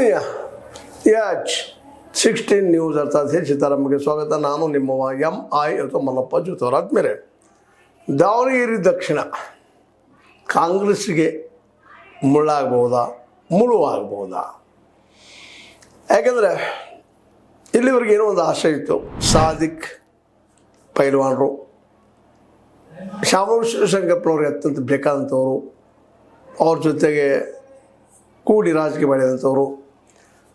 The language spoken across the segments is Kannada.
ಆತ್ಮೀಯ H16 ನ್ಯೂಸ್ ಅರ್ಥಾತ್ ಸೀತಾರಾಮ್ಗೆ ಸ್ವಾಗತ. ನಾನು ನಿಮ್ಮವ MI ಅಥವಾ ಮಲ್ಲಪ್ಪ ಜೋತವರ. ಆದ್ಮೇಲೆ ದಾವಣಗೆರೆ ದಕ್ಷಿಣ ಕಾಂಗ್ರೆಸ್ಗೆ ಮುಳ್ಳಾಗ್ಬೋದಾ, ಮುಳುವಾಗ್ಬೋದಾ? ಯಾಕೆಂದರೆ ಇಲ್ಲಿವರೆಗೆ ಏನೋ ಒಂದು ಆಶೆ ಇತ್ತು. ಸಾದಿಕ್ ಪೈಲ್ವಾನರು, ಶಾಮೂರ್ ಶಿವಶಂಕರಪ್ಪನವ್ರಿಗೆ ಅತ್ಯಂತ ಬೇಕಾದಂಥವ್ರು, ಅವ್ರ ಜೊತೆಗೆ ಕೂಡಿ ರಾಜಕೀಯ ಮಾಡಿದಂಥವ್ರು,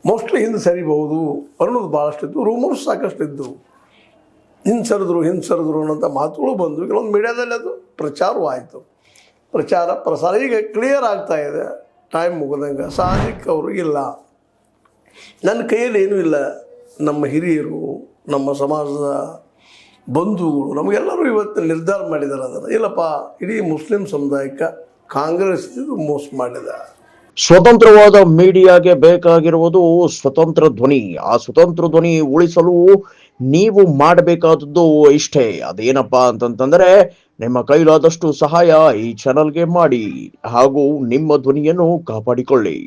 ಮೋಸ್ಟ್ಲಿ ಹಿಂದೆ ಸರಿಬಹುದು ಅನ್ನೋದು ಭಾಳಷ್ಟಿತ್ತು. ರೂಮರ್ಸ್ ಸಾಕಷ್ಟಿದ್ದು, ಹಿಂದೆ ಸರಿದ್ರು ಅನ್ನೋಂಥ ಮಾತುಗಳು ಬಂದು ಕೆಲವೊಂದು ಮೀಡಿಯಾದಲ್ಲಿ ಅದು ಪ್ರಚಾರವೂ ಆಯಿತು. ಪ್ರಸಾರ ಈಗ ಕ್ಲಿಯರ್ ಆಗ್ತಾ ಇದೆ. ಟೈಮ್ ಮುಗಿದಂಗೆ ಸಾದಿಕ್ ಅವರು ಇಲ್ಲ, ನನ್ನ ಕೈಯಲ್ಲಿ ಏನೂ ಇಲ್ಲ, ನಮ್ಮ ಹಿರಿಯರು, ನಮ್ಮ ಸಮಾಜದ ಬಂಧುಗಳು, ನಮಗೆಲ್ಲರೂ ಇವತ್ತು ನಿರ್ಧಾರ ಮಾಡಿದ್ದಾರೆ ಅದನ್ನು. ಇಲ್ಲಪ್ಪ, ಇಡೀ ಮುಸ್ಲಿಂ ಸಮುದಾಯಕ್ಕೆ ಕಾಂಗ್ರೆಸ್ ಇದು ಮೋಸ ಮಾಡಿದ. ಸ್ವತಂತ್ರವಾದ ಮೀಡಿಯಾಗೆ ಬೇಕಾಗಿರುವುದು ಸ್ವತಂತ್ರ ಧ್ವನಿ. ಆ ಸ್ವತಂತ್ರ ಧ್ವನಿ ಉಳಿಸಲು ನೀವು ಮಾಡಬೇಕಾದದ್ದು ಇಷ್ಟೇ. ಅದೇನಪ್ಪಾ ಅಂತಂತಂದ್ರೆ, ನಿಮ್ಮ ಕೈಲಾದಷ್ಟು ಸಹಾಯ ಈ ಚಾನಲ್ಗೆ ಮಾಡಿ ಹಾಗೂ ನಿಮ್ಮ ಧ್ವನಿಯನ್ನು ಕಾಪಾಡಿಕೊಳ್ಳಿ.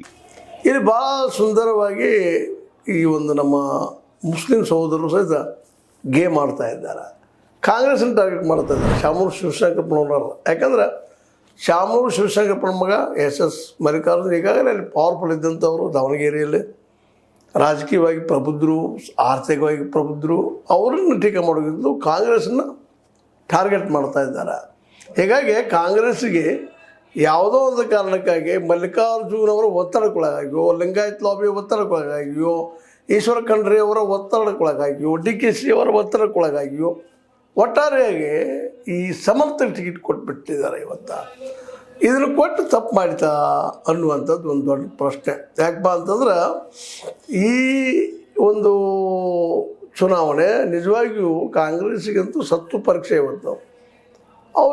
ಇಲ್ಲಿ ಭಾಳ ಸುಂದರವಾಗಿ ಈ ಒಂದು ನಮ್ಮ ಮುಸ್ಲಿಂ ಸಹೋದರರು ಸಹಿತ ಗೇಮ್ ಮಾಡ್ತಾ ಇದ್ದಾರೆ. ಕಾಂಗ್ರೆಸ್ನ ಟಾರ್ಗೆಟ್ ಮಾಡ್ತಾ ಇದ್ದಾರೆ ಶಾಮೂರ್ ಶಿವಶಂಕರಪ್ಪನವ್ರು. ಯಾಕಂದ್ರೆ ಶಾಮೂರ್ ಶಿವಶಂಕರಪ್ಪನ ಮಗ SS ಮಲ್ಲಿಕಾರ್ಜುನ್ ಈಗಾಗಲೇ ಅಲ್ಲಿ ಪವರ್ಫುಲ್ ಇದ್ದಂಥವರು, ದಾವಣಗೆರೆಯಲ್ಲಿ ರಾಜಕೀಯವಾಗಿ ಪ್ರಬುದ್ಧರು, ಆರ್ಥಿಕವಾಗಿ ಪ್ರಬುದ್ಧರು. ಅವರನ್ನು ಟೀಕೆ ಮಾಡೋದು ಕಾಂಗ್ರೆಸ್ನ ಟಾರ್ಗೆಟ್ ಮಾಡ್ತಾ ಇದ್ದಾರೆ. ಹೀಗಾಗಿ ಕಾಂಗ್ರೆಸ್ಸಿಗೆ ಯಾವುದೋ ಒಂದು ಕಾರಣಕ್ಕಾಗಿ ಮಲ್ಲಿಕಾರ್ಜುನ್ ಅವರ ಒತ್ತಡಕ್ಕೊಳಗಾಗಿಯೋ, ಲಿಂಗಾಯತ್ ಲಾಬಿ ಒತ್ತಡಕ್ಕೊಳಗಾಗಿಯೋ, ಈಶ್ವರ ಖಂಡ್ರೆ ಅವರ ಒತ್ತಡಕ್ಕೊಳಗಾಗಿಯೋ, DKC ಅವರ ಒತ್ತಡಕ್ಕೊಳಗಾಗಿಯೋ, ಒಟ್ಟಾರೆಯಾಗಿ ಈ ಸಮರ್ಥ ಟಿಕೆಟ್ ಕೊಟ್ಬಿಟ್ಟಿದ್ದಾರೆ. ಇವತ್ತು ಇದನ್ನು ಕೊಟ್ಟು ತಪ್ಪು ಮಾಡಿತಾ ಅನ್ನುವಂಥದ್ದು ಒಂದು ದೊಡ್ಡ ಪ್ರಶ್ನೆ. ಯಾಕಪ್ಪ ಅಂತಂದ್ರೆ, ಈ ಒಂದು ಚುನಾವಣೆ ನಿಜವಾಗಿಯೂ ಕಾಂಗ್ರೆಸ್ಸಿಗಂತೂ ಸತ್ತು ಪರೀಕ್ಷೆ ಇವತ್ತು. ಅವು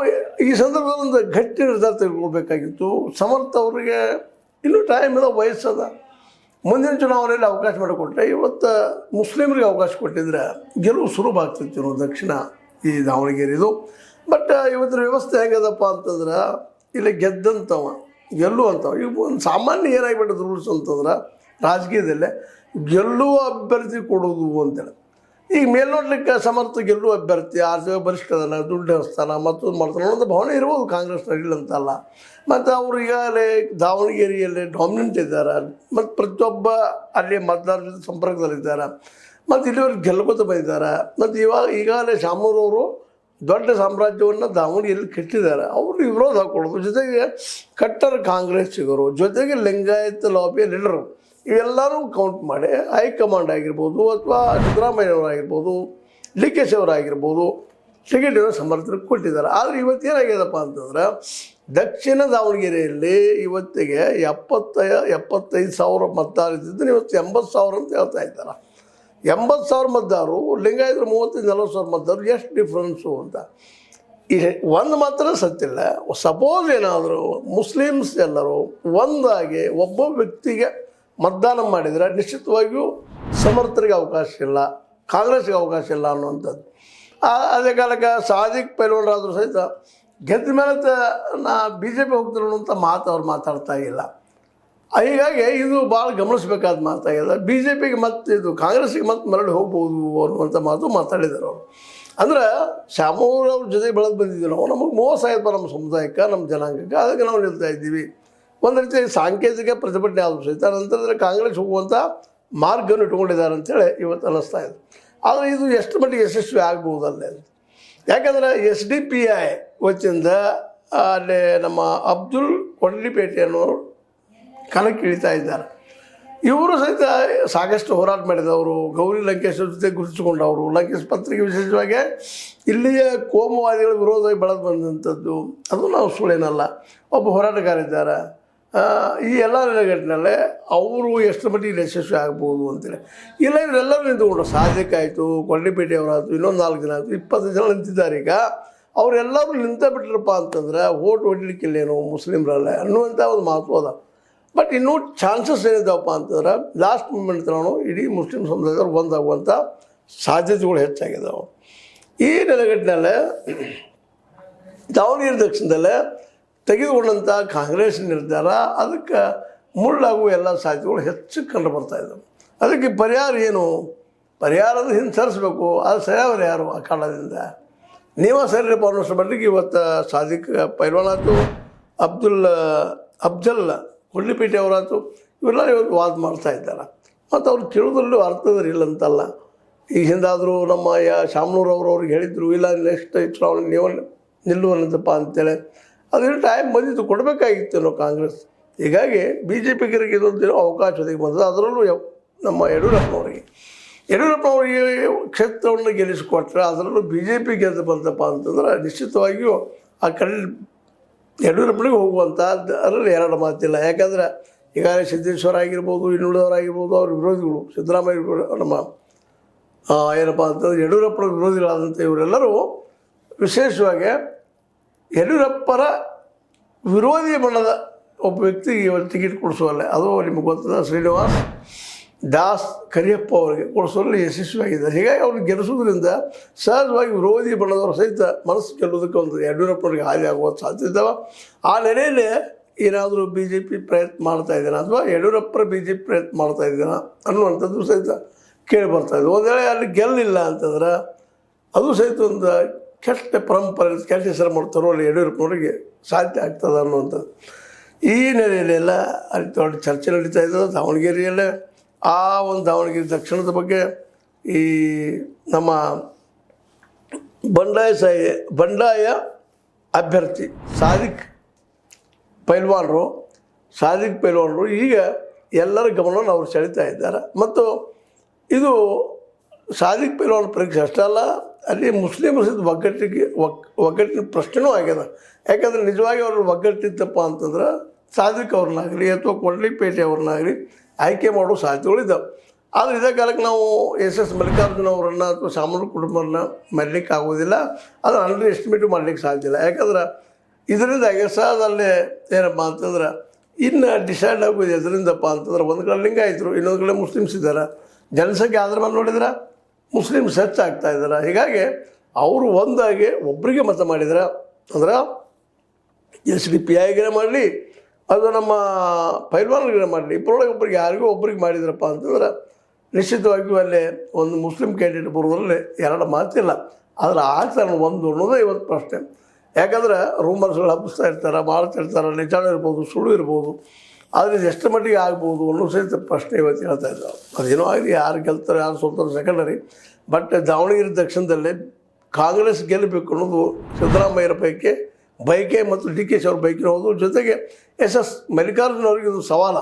ಈ ಸಂದರ್ಭದಲ್ಲಿ ಒಂದು ಗಟ್ಟಿ ನಿರ್ಧಾರ ತೆಗೆದುಕೊಳ್ಬೇಕಾಗಿತ್ತು. ಸಮರ್ಥ ಅವರಿಗೆ ಇನ್ನೂ ಟೈಮ್ ಇದೆ, ವಯಸ್ಸದ. ಮುಂದಿನ ಚುನಾವಣೆಯಲ್ಲಿ ಅವಕಾಶ ಮಾಡಿಕೊಟ್ರೆ, ಇವತ್ತು ಮುಸ್ಲಿಮರಿಗೆ ಅವಕಾಶ ಕೊಟ್ಟಿದ್ರೆ ಗೆಲುವು ಸುಲಭ ಆಗ್ತಿತ್ತು ನಾವು ದಕ್ಷಿಣ ಈ ದಾವಣಗೆರೆದು. ಬಟ್ ಇವತ್ತಿನ ವ್ಯವಸ್ಥೆ ಹೆಂಗದಪ್ಪ ಅಂತಂದ್ರೆ, ಇಲ್ಲಿ ಗೆಲ್ಲುವಂಥವ ಈಗ ಒಂದು ಸಾಮಾನ್ಯ ಏನಾಗಿಬಿಟ್ಟದ ರೂಲ್ಸ್ ಅಂತಂದ್ರೆ, ರಾಜಕೀಯದಲ್ಲೇ ಗೆಲ್ಲುವ ಅಭ್ಯರ್ಥಿ ಕೊಡೋದು ಅಂತೇಳಿ. ಈಗ ಮೇಲ್ನೋಡ್ಲಿಕ್ಕೆ ಸಮರ್ಥ ಗೆಲ್ಲುವ ಅಭ್ಯರ್ಥಿ, ಆರ್ಥಿಕ ಬಲಿಷ್ಠದನ, ದುಡ್ಡು ಹಸ್ತಾನ, ಮತ್ತೊಂದು ಮಾಡ್ತಾನೆ ಅನ್ನೋದು ಭಾವನೆ ಇರ್ಬೋದು ಕಾಂಗ್ರೆಸ್ ಅಂತಲ್ಲ. ಮತ್ತು ಅವರು ಈಗಾಗಲೇ ದಾವಣಗೆರೆಯಲ್ಲಿ ಡಾಮಿನೆಂಟ್ ಇದ್ದಾರೆ. ಮತ್ತು ಪ್ರತಿಯೊಬ್ಬ ಅಲ್ಲಿ ಮತದಾರರ ಜೊತೆ ಸಂಪರ್ಕದಲ್ಲಿದ್ದಾರೆ. ಮತ್ತು ಇಲ್ಲಿವರೆಗೆ ಗೆಲ್ಲುತ್ತಾ ಬಂದಿದ್ದಾರೆ. ಮತ್ತು ಈಗಾಗಲೇ ಶಾಮೂರವರು ದೊಡ್ಡ ಸಾಮ್ರಾಜ್ಯವನ್ನು ದಾವಣಗೆರೆಯಲ್ಲಿ ಕಟ್ಟಿದ್ದಾರೆ. ಅವರು ವಿರೋಧ ಹಾಕೊಳ್ಳೋದು, ಜೊತೆಗೆ ಕಟ್ಟರ್ ಕಾಂಗ್ರೆಸ್ಸಿಗರು, ಜೊತೆಗೆ ಲಿಂಗಾಯತ್ ಲಾಬಿಯ ಲೀಡರು, ಇವೆಲ್ಲರೂ ಕೌಂಟ್ ಮಾಡಿ ಹೈಕಮಾಂಡ್ ಆಗಿರ್ಬೋದು, ಅಥವಾ ಸಿದ್ದರಾಮಯ್ಯವರಾಗಿರ್ಬೋದು, DKC ಅವರಾಗಿರ್ಬೋದು, ಟಿಕೆಟನ್ನು ಸಮರ್ಥರಿಗೆ ಕೊಟ್ಟಿದ್ದಾರೆ. ಆದರೆ ಇವತ್ತೇನಾಗ್ಯದಪ್ಪ ಅಂತಂದ್ರೆ, ದಕ್ಷಿಣ ದಾವಣಗೆರೆಯಲ್ಲಿ ಇವತ್ತಿಗೆ 75,000 ಮತದಾರ ಇದ್ದಿದ್ದು ಇವತ್ತು 80,000 ಅಂತ ಹೇಳ್ತಾ ಇದ್ದಾರೆ. 80,000 ಮತದಾರರು, ಲಿಂಗಾಯತರು 35-40,000 ಮತದಾರರು, ಎಷ್ಟು ಡಿಫ್ರೆನ್ಸು ಅಂತ. ಈ ಒಂದು ಮಾತ್ರ ಸತ್ತಿಲ್ಲ. ಸಪೋಸ್ ಏನಾದರೂ ಮುಸ್ಲಿಮ್ಸ್ ಎಲ್ಲರೂ ಒಂದಾಗಿ ಒಬ್ಬ ವ್ಯಕ್ತಿಗೆ ಮತದಾನ ಮಾಡಿದರೆ ನಿಶ್ಚಿತವಾಗಿಯೂ ಸಮರ್ಥರಿಗೆ ಅವಕಾಶ ಇಲ್ಲ, ಕಾಂಗ್ರೆಸ್ಗೆ ಅವಕಾಶ ಇಲ್ಲ ಅನ್ನುವಂಥದ್ದು. ಅದೇ ಕಾಲಕ್ಕೆ ಸಾದಿಕ್ ಪೈಲ್ವಾನರಾದರೂ ಸಹಿತ ಗೆದ್ದ ಮೇಲೆ ನಾ BJP ಹೋಗ್ತಾರೆ ಅನ್ನುವಂಥ ಮಾತು ಅವ್ರು ಮಾತಾಡ್ತಾ ಇಲ್ಲ. ಹೀಗಾಗಿ ಇದು ಭಾಳ ಗಮನಿಸಬೇಕಾದ ಮಾತಾಗಿದೆ. BJPಗೆ ಮತ್ತು ಇದು ಕಾಂಗ್ರೆಸ್ಸಿಗೆ ಮತ್ತೆ ಮರಳಿ ಹೋಗ್ಬೋದು ಅನ್ನುವಂಥ ಮಾತು ಮಾತಾಡಿದ್ದಾರೆ ಅವರು. ಅಂದ್ರೆ ಶಾಮೂರ್ ಅವ್ರ ಜೊತೆ ಬೆಳೆದು ಬಂದಿದ್ದೀವಿ ನಾವು. ನಮಗೆ ಮೋಸ ಆಯ್ತು ನಮ್ಮ ಸಮುದಾಯಕ್ಕೆ, ನಮ್ಮ ಜನಾಂಗಕ್ಕೆ. ಅದಕ್ಕೆ ನಾವು ನಿಲ್ತಾ ಇದ್ದೀವಿ. ಒಂದು ರೀತಿ ಸಾಂಕೇತಿಕ ಪ್ರತಿಭಟನೆ ಆದರೂ ಸಹಿತ ನಂತರದಲ್ಲಿ ಕಾಂಗ್ರೆಸ್ ಹೋಗುವಂಥ ಮಾರ್ಗವನ್ನು ಇಟ್ಕೊಂಡಿದ್ದಾರೆ ಅಂತೇಳಿ ಇವತ್ತು ಅನ್ನಿಸ್ತಾ ಇದೆ. ಆದರೆ ಇದು ಎಷ್ಟು ಮಟ್ಟಿಗೆ ಯಶಸ್ವಿ ಆಗ್ಬೋದಲ್ಲೇ ಅಂತ. ಯಾಕಂದರೆ SDPI ವತಿಯಿಂದ ಅಲ್ಲಿ ನಮ್ಮ ಅಬ್ದುಲ್ ಕೊಡ್ಲಿಪೇಟೆ ಅನ್ನೋರು ಕಣಕ್ಕೆ ಇಳಿತಾ ಇದ್ದಾರೆ. ಇವರು ಸಹಿತ ಸಾಕಷ್ಟು ಹೋರಾಟ ಮಾಡಿದವರು, ಗೌರಿ ಲಂಕೇಶ್ ಜೊತೆ ಗುರುತಿಸಿಕೊಂಡವರು. ಲಂಕೇಶ್ ಪತ್ರಿಕೆ ವಿಶೇಷವಾಗಿ ಇಲ್ಲಿಯ ಕೋಮುವಾದಿಗಳ ವಿರೋಧವಾಗಿ ಬೆಳೆದು ಬಂದಂಥದ್ದು, ಅದು ನಾವು ಸುಳ್ಳೇನಲ್ಲ. ಒಬ್ಬ ಹೋರಾಟಗಾರ ಇದ್ದಾರೆ. ಈ ಎಲ್ಲ ನೆಲೆಗಟ್ಟಿನಲ್ಲೇ ಅವರು ಎಷ್ಟು ಮಟ್ಟಿಗೆ ಯಶಸ್ವಿ ಆಗ್ಬೋದು ಅಂತೇಳಿ. ಇಲ್ಲ ಇವರೆಲ್ಲರೂ ನಿಂತುಕೊಂಡ್ರು. ಸಾದಿಕ್ ಆಯಿತು, ಕೊಡ್ಲಿಪೇಟೆಯವರಾಯಿತು, ಇನ್ನೊಂದು 4 ಜನ ಆಯಿತು, 20 ಜನ ನಿಂತಿದ್ದಾರೆ. ಈಗ ಅವರೆಲ್ಲರೂ ನಿಂತ ಬಿಟ್ರಪ್ಪ ಅಂತಂದ್ರೆ ಓಟ್ ಹೊಡಿಲಿಕ್ಕಿಲ್ಲೇನೋ ಮುಸ್ಲಿಮ್ರಲ್ಲೇ ಅನ್ನುವಂಥ ಒಂದು ಮಾತು ಅದ. ಬಟ್ ಇನ್ನೂ ಚಾನ್ಸಸ್ ಏನಿದ್ದಾವಪ್ಪ ಅಂತಂದ್ರೆ, ಲಾಸ್ಟ್ ಮೂಮೆಂಟ್ ನಾವು ಇಡೀ ಮುಸ್ಲಿಂ ಸಮುದಾಯದವ್ರು ಒಂದಾಗುವಂಥ ಸಾಧ್ಯತೆಗಳು ಹೆಚ್ಚಾಗಿದ್ದಾವೆ. ಈ ನೆಲೆಗಟ್ಟಿನಲ್ಲೇ ದಾವಣಗೆರೆ ದಕ್ಷಿಣದಲ್ಲೇ ತೆಗೆದುಕೊಂಡಂಥ ಕಾಂಗ್ರೆಸ್ ನಿರ್ಧಾರ ಅದಕ್ಕೆ ಮುಳ್ಳಾಗುವ ಎಲ್ಲ ಸಾಧ್ಯತೆಗಳು ಹೆಚ್ಚು ಕಂಡು ಬರ್ತಾ ಇದ್ದಾವೆ. ಅದಕ್ಕೆ ಪರಿಹಾರ ಏನು? ಪರಿಹಾರದ ಹಿಂದೆ ಸರಿಸ್ಬೇಕು. ಅದು ಸರಿಯವರು ಯಾರು ಆ ಕಾರಣದಿಂದ? ನೀವೇ ಸರಿಯಪ್ಪ ಅನ್ನೋಷ್ಟು ಮಟ್ಟಿಗೆ ಇವತ್ತು ಸಾದಿಕ್ ಪೈಲ್ವಾನ್ ಆಯ್ತು, ಅಫ್ಜಲ್ ಕೊಡ್ಲಿಪೇಟೆ ಅವರಾಯ್ತು, ಇವೆಲ್ಲ ಇವತ್ತು ವಾದ ಮಾಡ್ತಾ ಇದ್ದಾರೆ. ಮತ್ತು ಅವ್ರು ಕೇಳೋದ್ರಲ್ಲೂ ಅರ್ಥದರಿಲ್ಲ ಅಂತಲ್ಲ. ಈ ಹಿಂದಾದರೂ ನಮ್ಮ ಶಾಮನೂರವರು ಅವ್ರಿಗೆ ಹೇಳಿದರು, ಇಲ್ಲ ನೆಕ್ಸ್ಟ್ ಚುನಾವಣೆ ನೀವು ನಿಲ್ಲುವನಂತಪ್ಪ ಅಂತೇಳಿ. ಅದೇನು ಟೈಮ್ ಬಂದಿತ್ತು, ಕೊಡಬೇಕಾಗಿತ್ತು ನಾವು ಕಾಂಗ್ರೆಸ್. ಹೀಗಾಗಿ ಬಿ ಜೆ ಪಿಗರಿಗೆ ಇದೊಂದು ಅವಕಾಶ ಒದಗಿ ಬಂದದ್ದು. ಅದರಲ್ಲೂ ನಮ್ಮ ಯಡಿಯೂರಪ್ಪನವರಿಗೆ ಕ್ಷೇತ್ರವನ್ನು ಗೆಲ್ಲಿಸಿಕೊಟ್ರೆ, ಅದರಲ್ಲೂ ಬಿ ಜೆ ಪಿ ಗೆದ್ದು ಬಂತಪ್ಪ ಅಂತಂದ್ರೆ ನಿಶ್ಚಿತವಾಗಿಯೂ ಆ ಕಡೆ ಯಡಿಯೂರಪ್ಪನಿಗೆ ಹೋಗುವಂಥ ಅದರಲ್ಲಿ ಎರಡು ಮಾತಿಲ್ಲ. ಯಾಕಂದ್ರೆ ಈಗಾಗಲೇ ಸಿದ್ದೇಶ್ವರ ಆಗಿರ್ಬೋದು, ಇನ್ನುಳಿದವರಾಗಿರ್ಬೋದು, ಅವ್ರ ವಿರೋಧಿಗಳು ಸಿದ್ದರಾಮಯ್ಯ ನಮ್ಮ ಏನಪ್ಪ ಅಂತಂದ್ರೆ ಯಡಿಯೂರಪ್ಪನ ವಿರೋಧಿಗಳಾದಂಥ ಇವರೆಲ್ಲರೂ ವಿಶೇಷವಾಗಿ ಯಡಿಯೂರಪ್ಪರ ವಿರೋಧಿ ಬಣ್ಣದ ಒಬ್ಬ ವ್ಯಕ್ತಿಗೆ ಇವತ್ತು ಟಿಕೆಟ್ ಕೊಡಿಸುವಲ್ಲ. ಅದು ನಿಮಗೆ ಗೊತ್ತದ ಶ್ರೀನಿವಾಸ್ ದಾಸ್ ಕರಿಯಪ್ಪ ಅವರಿಗೆ ಕೊಡಿಸುವಲ್ಲಿ ಯಶಸ್ವಿಯಾಗಿದೆ. ಹೀಗಾಗಿ ಅವ್ರಿಗೆ ಗೆಲ್ಲಿಸೋದ್ರಿಂದ ಸಹಜವಾಗಿ ವಿರೋಧಿ ಬಣ್ಣದವರು ಸಹಿತ ಮನಸ್ಸು ಗೆಲ್ಲೋದಕ್ಕೆ ಒಂದು ಯಡಿಯೂರಪ್ಪನವ್ರಿಗೆ ಹಾನಿ ಆಗುವ ಸಾಧ್ಯತೆ ಇದ್ದಾವೆ. ಆ ನೆಲೆಯಲ್ಲಿ ಏನಾದರೂ ಬಿ ಜೆ ಪಿ ಪ್ರಯತ್ನ ಮಾಡ್ತಾ ಇದ್ದಾನೆ ಅಥವಾ ಯಡಿಯೂರಪ್ಪರ ಬಿ ಜೆ ಪಿ ಪ್ರಯತ್ನ ಮಾಡ್ತಾ ಇದ್ದಾನೆ ಅನ್ನುವಂಥದ್ದು ಸಹಿತ ಕೇಳಿ ಬರ್ತಾಯಿದೆ. ಒಂದು ವೇಳೆ ಅಲ್ಲಿ ಗೆಲ್ಲಿಲ್ಲ ಅಂತಂದ್ರೆ ಅದು ಸಹಿತ ಒಂದು ಕೆಟ್ಟ ಪರಂಪರೆ, ಕೆಟ್ಟ ಹೆಸರು ಮಾಡ್ತಾರೋ ಅಲ್ಲಿ ಯಡಿಯೂರಪ್ಪನವರಿಗೆ ಸಾಧ್ಯ ಆಗ್ತದೆ ಅನ್ನುವಂಥದ್ದು. ಈ ನೆಲೆಯಲ್ಲೆಲ್ಲ ಅಲ್ಲಿ ದೊಡ್ಡ ಚರ್ಚೆ ನಡೀತಾ ಇದ್ದದ್ದು ದಾವಣಗೆರೆಯಲ್ಲೇ. ಆ ಒಂದು ದಾವಣಗೆರೆ ದಕ್ಷಿಣದ ಬಗ್ಗೆ ಈ ನಮ್ಮ ಬಂಡಾಯ ಅಭ್ಯರ್ಥಿ ಸಾದಿಕ್ ಪೈಲ್ವಾನರು ಈಗ ಎಲ್ಲರ ಗಮನವನ್ನು ಅವರು ಸೆಳೀತಾ ಇದ್ದಾರೆ. ಮತ್ತು ಇದು ಸಾದಿಕ್ ಪೈಲ್ವಾನ್ ಪರೀಕ್ಷೆ ಅಷ್ಟೇ ಅಲ್ಲ, ಅಲ್ಲಿ ಮುಸ್ಲಿಮರ ಸಹಿತ ಒಗ್ಗಟ್ಟಿನ ಪ್ರಶ್ನೆನೂ ಆಗ್ಯದ. ಯಾಕಂದರೆ ನಿಜವಾಗಿ ಅವರು ಒಗ್ಗಟ್ಟಿತ್ತಪ್ಪ ಅಂತಂದ್ರೆ ಸಾದಿಕ್ ಅವ್ರನ್ನಾಗಲಿ ಅಥವಾ ಕೊಡ್ಲಿಪೇಟೆ ಅವ್ರನ್ನಾಗಲಿ ಆಯ್ಕೆ ಮಾಡೋ ಸಾಧ್ಯತೆಗಳಿದ್ದಾವೆ. ಆದರೆ ಇದೇ ಕಾಲಕ್ಕೆ ನಾವು ಎಸ್ ಮಲ್ಲಿಕಾರ್ಜುನ ಅವರನ್ನು ಅಥವಾ ಸಾಮಾನ್ಯ ಕುಟುಂಬರನ್ನ ಮಾಡಲಿಕ್ಕೆ ಆಗೋದಿಲ್ಲ. ಅದು ಅಂಡರ್ ಎಸ್ಟಿಮೇಟು ಮಾಡಲಿಕ್ಕೆ ಸಾಧ್ಯ ಇಲ್ಲ. ಯಾಕಂದ್ರೆ ಇದರಿಂದಾಗಿ ಸಹಜಲ್ಲೇ ಏನಪ್ಪ ಅಂತಂದ್ರೆ ಇನ್ನು ಡಿಸೈಡ್ ಆಗೋದು ಎದರಿಂದಪ್ಪ ಅಂತಂದ್ರೆ ಒಂದು ಕಡೆ ಲಿಂಗಾಯತರು, ಇನ್ನೊಂದು ಕಡೆ ಮುಸ್ಲಿಮ್ಸ್ ಇದ್ದಾರೆ. ಜನಸಂಖ್ಯೆ ಆದ್ರ ಮೇಲೆ ನೋಡಿದ್ರೆ ಮುಸ್ಲಿಮ್ಸ್ ಹೆಚ್ಚಾಗ್ತಾ ಇದ್ದಾರೆ. ಹೀಗಾಗಿ ಅವರು ಒಂದಾಗಿ ಒಬ್ಬರಿಗೆ ಮತ ಮಾಡಿದ್ರೆ ಅಂದ್ರೆ SDPIಗೆ ಮಾಡಲಿ ಅದು ನಮ್ಮ ಪೈಲ್ವಾನ್ಗಳಿಗೆ ಮಾಡಲಿ, ಇಬ್ಬರೊಳಗೆ ಒಬ್ಬರಿಗೆ ಯಾರಿಗೂ ಒಬ್ಬರಿಗೆ ಮಾಡಿದ್ರಪ್ಪ ಅಂತಂದ್ರೆ ನಿಶ್ಚಿತವಾಗಿಯೂ ಅಲ್ಲಿ ಒಂದು ಮುಸ್ಲಿಂ ಕ್ಯಾಂಡಿಡೇಟ್ ಬರೋದ್ರಲ್ಲಿ ಎರಡು ಮಾತಿಲ್ಲ. ಆದರೆ ಆಗ್ತಾನೆ ಒಂದು ಅನ್ನೋದೇ ಇವತ್ತು ಪ್ರಶ್ನೆ. ಯಾಕಂದ್ರೆ ರೂಮರ್ಸ್ಗಳು ಹಬ್ಬಿಸ್ತಾ ಇರ್ತಾರೆ, ಮಾಡ್ತಾ ಇರ್ತಾರೆ, ನಿಜಾಣ ಇರ್ಬೋದು, ಸುಳ್ಳು ಇರ್ಬೋದು. ಆದರೆ ಇದು ಎಷ್ಟು ಮಟ್ಟಿಗೆ ಆಗ್ಬೋದು ಅನ್ನೋ ಸಹಿತ ಪ್ರಶ್ನೆ ಇವತ್ತು ಹೇಳ್ತಾ ಇದ್ದಾರೆ. ಅದೇನೋ ಆಗಲಿ, ಯಾರು ಗೆಲ್ತಾರೆ ಯಾರು ಸೋಲ್ತಾರೆ ಸೆಕೆಂಡರಿ. ಬಟ್ ದಾವಣಗೆರೆ ದಕ್ಷಿಣದಲ್ಲಿ ಕಾಂಗ್ರೆಸ್ ಗೆಲ್ಲಬೇಕು ಅನ್ನೋದು ಸಿದ್ದರಾಮಯ್ಯರ ಬೈಕೆ ಮತ್ತು DK ಅವ್ರ ಬೈಕಿನ ಹೋದು. ಜೊತೆಗೆ SS ಮಲ್ಲಿಕಾರ್ಜುನ ಅವ್ರಿಗೆ ಇದು ಸವಾಲ,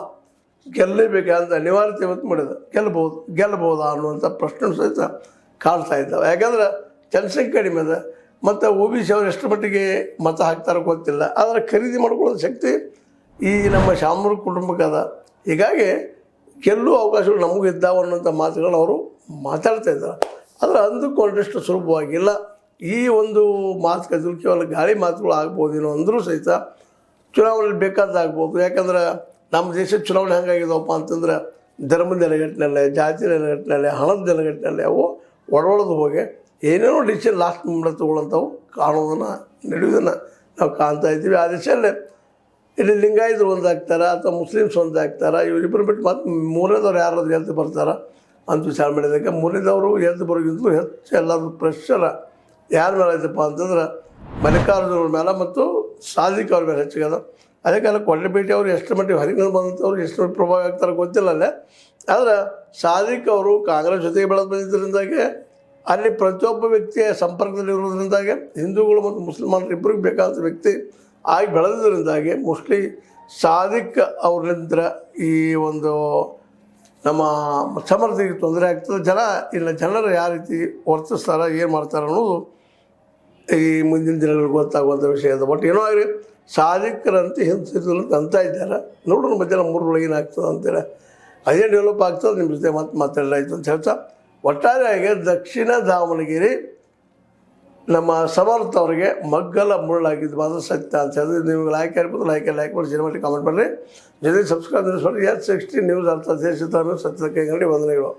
ಗೆಲ್ಲಲೇಬೇಕಂತ ಅನಿವಾರ್ಯತೆ ಇವತ್ತು ಮಾಡಿದೆ. ಗೆಲ್ಲಬಹುದಾ ಅನ್ನುವಂಥ ಪ್ರಶ್ನೆ ಸಹಿತ ಕಾಡ್ತಾ ಇದ್ದಾವೆ. ಯಾಕಂದ್ರೆ ಜನಸಂಖ್ಯೆ ಕಡಿಮೆ ಇದೆ ಮತ್ತು OBC ಅವ್ರು ಎಷ್ಟು ಮಟ್ಟಿಗೆ ಮತ ಹಾಕ್ತಾರೋ ಗೊತ್ತಿಲ್ಲ. ಆದರೆ ಖರೀದಿ ಮಾಡ್ಕೊಳ್ಳೋ ಶಕ್ತಿ ಈ ನಮ್ಮ ಶಾಮನೂರು ಕುಟುಂಬಕ್ಕೆ ಅದ. ಹೀಗಾಗಿ ಗೆಲ್ಲುವ ಅವಕಾಶಗಳು ನಮಗೂ ಇದ್ದಾವೆ ಅನ್ನೋಂಥ ಮಾತುಗಳನ್ನ ಅವರು ಮಾತಾಡ್ತಾ ಇದ್ದಾರೆ. ಆದರೆ ಅಂದುಕೊಂಡಷ್ಟು ಸುಲಭವಾಗಿಲ್ಲ. ಈ ಒಂದು ಮಾತುಕತೆ ಕೇವಲ ಗಾಳಿ ಮಾತುಗಳು ಆಗ್ಬೋದೇನೋ ಅಂದರೂ ಸಹಿತ ಚುನಾವಣೆಯಲ್ಲಿ ಬೇಕಾದಾಗ್ಬೋದು. ಯಾಕಂದ್ರೆ ನಮ್ಮ ದೇಶದ ಚುನಾವಣೆ ಹೆಂಗಾಗಿದಾವಪ್ಪ ಅಂತಂದ್ರೆ ಧರ್ಮದ ನೆಲೆಗಟ್ಟಿನಲ್ಲೇ, ಜಾತಿ ನೆಲೆಗಟ್ಟಿನಲ್ಲೇ, ಹಣದ ನೆಲೆಗಟ್ಟಿನಲ್ಲೇ ಅವು ಒಡೊಳದು ಹೋಗಿ ಏನೇನೋ ಡಿಸಿಷನ್ ಲಾಸ್ಟ್ ಮೂಮೆಂಟ್ ತೊಗೊಳ್ಳೋಂಥವು ಕಾಣೋದನ್ನು ನಡೆಯೋದನ್ನು ನಾವು ಕಾಣ್ತಾ ಇದ್ದೀವಿ. ಆ ದಿಶೆಯಲ್ಲೇ ಇಲ್ಲಿ ಲಿಂಗಾಯತರು ಒಂದಾಗ್ತಾರೆ ಅಥವಾ ಮುಸ್ಲಿಮ್ಸ್ ಒಂದಾಗ್ತಾರೆ. ಇವರಿಬ್ಬರು ಬಿಟ್ಟು ಮತ್ತು ಮೂರನೇದವ್ರು ಯಾರಾದ್ರು ಎದ್ದು ಬರ್ತಾರೆ ಅಂತ ವಿಚಾರ ಮಾಡಿದಾಗ ಮೂರನೇದವರು ಎದ್ದು ಬರೋಗಿಂತಲೂ ಹೆಚ್ಚು ಎಲ್ಲರೂ ಪ್ರೆಷರ್ ಯಾರ ಮೇಲೆ ಆಯ್ತಪ್ಪ ಅಂತಂದ್ರೆ ಮಲ್ಲಿಕಾರ್ಜುನ ಮೇಲೆ ಮತ್ತು ಸಾದಿಕ್ ಅವ್ರ ಮೇಲೆ ಹೆಚ್ಚಿಗೆ. ಅದೇ ಕಾಲ ಕೊಡ್ಲಿಪೇಟೆ ಅವರು ಎಷ್ಟು ಮಟ್ಟಿಗೆ ಹೊರಗಿನ ಬಂದಂಥವ್ರು ಎಷ್ಟು ಮಟ್ಟಿಗೆ ಪ್ರಭಾವ ಆಗ್ತಾರೆ ಗೊತ್ತಿಲ್ಲ ಅಲ್ಲೇ. ಆದರೆ ಸಾದಿಕ್ ಅವರು ಕಾಂಗ್ರೆಸ್ ಜೊತೆಗೆ ಬೆಳೆದು ಬಂದಿದ್ದರಿಂದಾಗೆ ಅಲ್ಲಿ ಪ್ರತಿಯೊಬ್ಬ ವ್ಯಕ್ತಿಯ ಸಂಪರ್ಕದಲ್ಲಿರೋದ್ರಿಂದಾಗೆ ಹಿಂದೂಗಳು ಮತ್ತು ಮುಸಲ್ಮಾನರು ಇಬ್ಬರಿಗೆ ಬೇಕಾದ ವ್ಯಕ್ತಿ ಆಗಿ ಬೆಳೆದಿದ್ದರಿಂದಾಗಿ ಮೋಸ್ಟ್ಲಿ ಸಾದಿಕ್ ಅವ್ರಲಿಂದ ಈ ಒಂದು ನಮ್ಮ ಸಮರ್ಥಿಗೆ ತೊಂದರೆ ಆಗ್ತದೆ. ಜನರು ಯಾವ ರೀತಿ ವರ್ತಿಸ್ತಾರೆ, ಏನು ಮಾಡ್ತಾರೆ ಅನ್ನೋದು ಈ ಮುಂದಿನ ದಿನಗಳಿಗೆ ಗೊತ್ತಾಗುವಂಥ ವಿಷಯ ಅದು. ಬಟ್ ಏನೋ ಆಗಲಿ ಸಾಧಿಕರಂತೆ ಹಿಂಸಿದ್ರು ಅಂತ ಇದ್ದಾರೆ. ನೋಡೋಣ ಮಧ್ಯಾಹ್ನ 3 ಏನಾಗ್ತದೆ ಅಂತೇಳಿ ಅದೇ ಡೆವಲಪ್ ಆಗ್ತದೆ. ನಿಮ್ಮ ಜೊತೆ ಮಾತಾಡಲಾಯ್ತು ಅಂತ ಹೇಳ್ತಾ ಒಟ್ಟಾರೆಯಾಗಿ ದಕ್ಷಿಣ ದಾವಣಗೆರೆ ನಮ್ಮ ಸಮರ್ಥ ಅವರಿಗೆ ಮಗ್ಗಲ ಮುಳ್ಳಾಗಿದ್ದು ಮಾತ್ರ ಸತ್ಯ ಅಂತ ಹೇಳಿದ್ರೆ ನೀವು ಲೈಕ್ ಇರ್ಬೋದು. ಲೈಕ್ ಮಾಡಿ ಶೇರ್ ಮಾಡಿ ಕಾಮೆಂಟ್ ಮಾಡಿರಿ. ಜೊತೆಗೆ ಸಬ್ಸ್ಕ್ರೈಬ್ ಮಾಡಿ. S60 ನ್ಯೂಸ್ ಅರ್ಥ ದೇಶದ ಸತ್ಯದ ಕೈಗಂಡಿ ವಂದನೆಗಳು.